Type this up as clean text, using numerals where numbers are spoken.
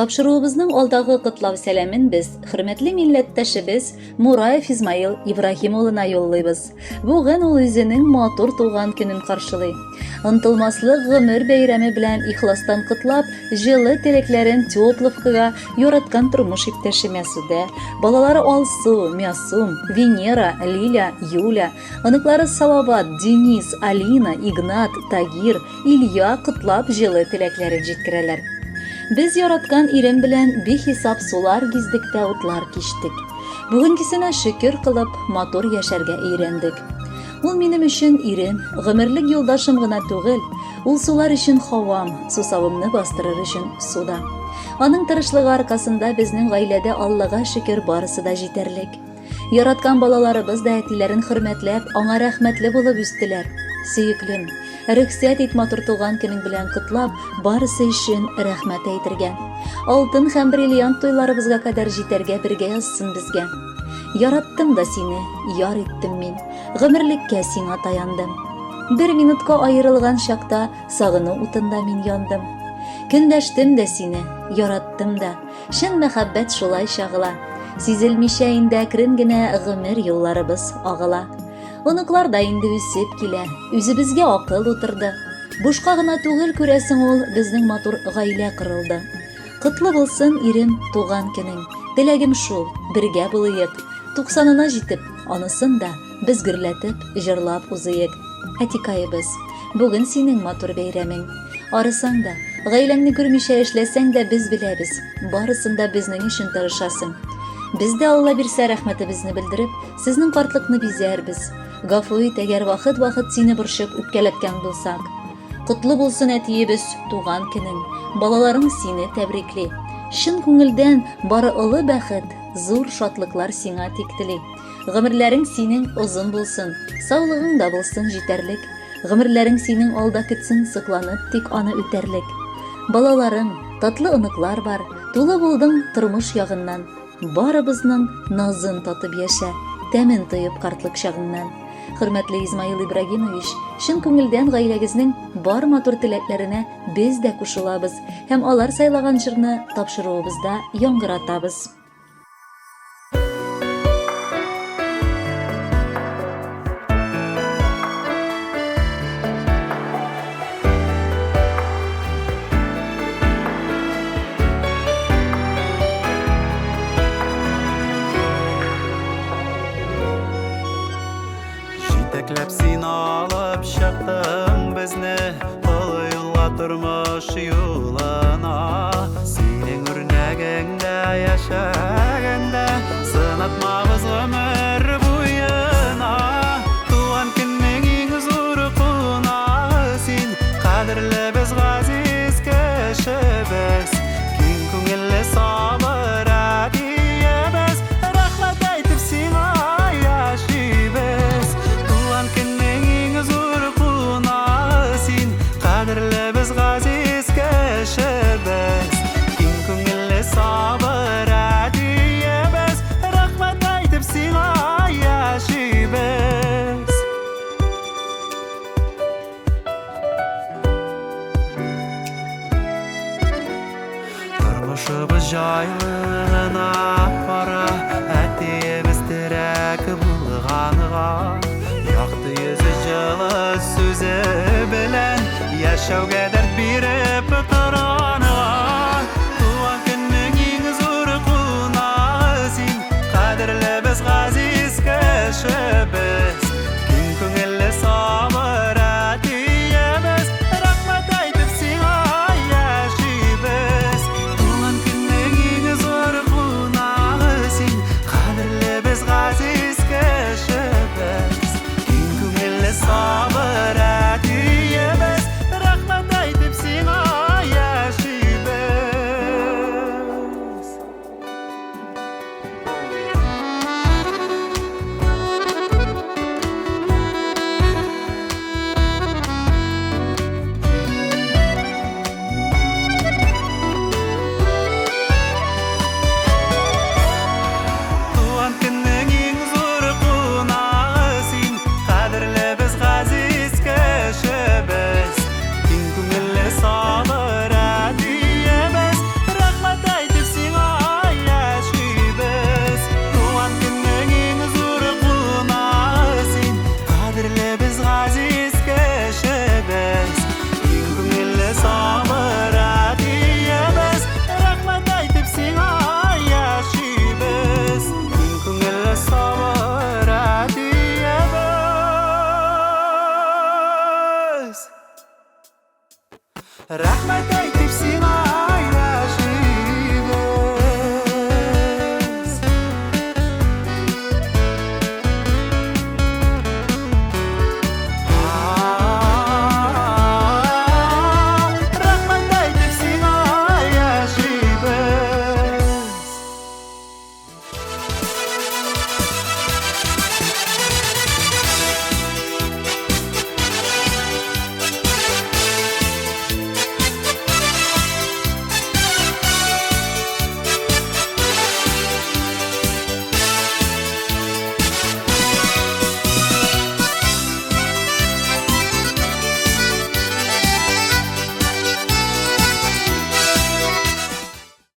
Тапшыруыбызның алдагы котлау сәламен без хөрмәтле милләттәшебез Мураев Измаил Ибрахим улына юллыйбыз. Бүген ул үзенең матур туган көнен каршылый. Ынтылмаслык гомер бәйрәме белән ихластан котлап, җылы теләкләрен Тепловкага яраткан тормыш иптәше Мәсүдә, балалары Алсу, Мясум, Венера, Лиля, Юля, оныклары Салават, Денис, Алина, Игнат, Тагир, Илья котлап җылы теләкләрен җиткерәләр. Без яраткан ирем белән бихисап сулар гиздектә утлар кичтек. Бүгенгесенә шөкер кылып, матур яшәргә өйрәндек. Ул минем өчен ирем, гомерлек юлдашым гына түгел, ул сулар өчен һавам, сусавымны бастырыр өчен суда. Аның тырышлыгы аркасында безнең гаиләдә Аллага шөкер барысы да җитәрлек. Яраткан балаларыбыз да әтиләрен хөрмәтләп, аңа рәхмәтле булып үстеләр. Сөеклем, рөхсәт ит матур туган көнең белән котлап, барысы өчен рәхмәт әйтергә. Алтын һәм бриллиант туйларыбызга кадәр җитәргә бергә язсын безгә. Яраттым да сине, яр иттем мин, гомерлеккә сиңа таяндым. Бер минутка аерылган чакта сагыну утында мин яндым. Көндәштем дә сине, яраттым да, шын мәхәббәт шулай чагыла. Сизелмичә инде әкрен генә гомер юлларыбыз агыла. Оныклар да инде үсеп килә, үзебезгә акыл утырды. Бушка гына түгел күрәсең ул безнең матур гаилә кырылды. Котлы булсын ирем туган көнең, теләгем шул, бергә булыйык. 90-ына җитеп, анысын да без гөрләтеп, җырлап узыйык. Әтикаебыз, бүген синең матур бәйрәмең. Арысаң да, гаиләңне күрмичә эшләсәң дә без беләбез, барысын да безнең өчен тырышасың. Без дә Алла бирсә рәхмәтебезне белдереп, сезнең картлыкны бизәрбез. Гафу ит, әгәр вакыт сине борчып үпкәләткән булсак. Котлы булсын әтиебез туган көнең, балаларың сине тәбрикли. Шын күңелдән бары олы бәхет, зур шатлыклар сиңа тиктели. Гомерләрең синең озын булсын, саулыгың да булсын җитәрлек. Гомерләрең синең алда көтсен сыкланып, тик аны үтәрлек. Балаларың, татлы оныклар бар, тулы булдың тормыш ягыннан. Барыбызның назын татып яшә, тәмен тоеп картлык чагыңнан. Хөрмәтле Измаил Ибрагимович, шын күңелдән гаиләгезнең бар матур теләкләренә без дә кушылабыз һәм алар сайлаган җырны тапшыруыбызда яңгыратабыз. Тәкләп син алып чыктың безне, олы юлга тормыш юлына. Синең үрнәгеңдә яшәп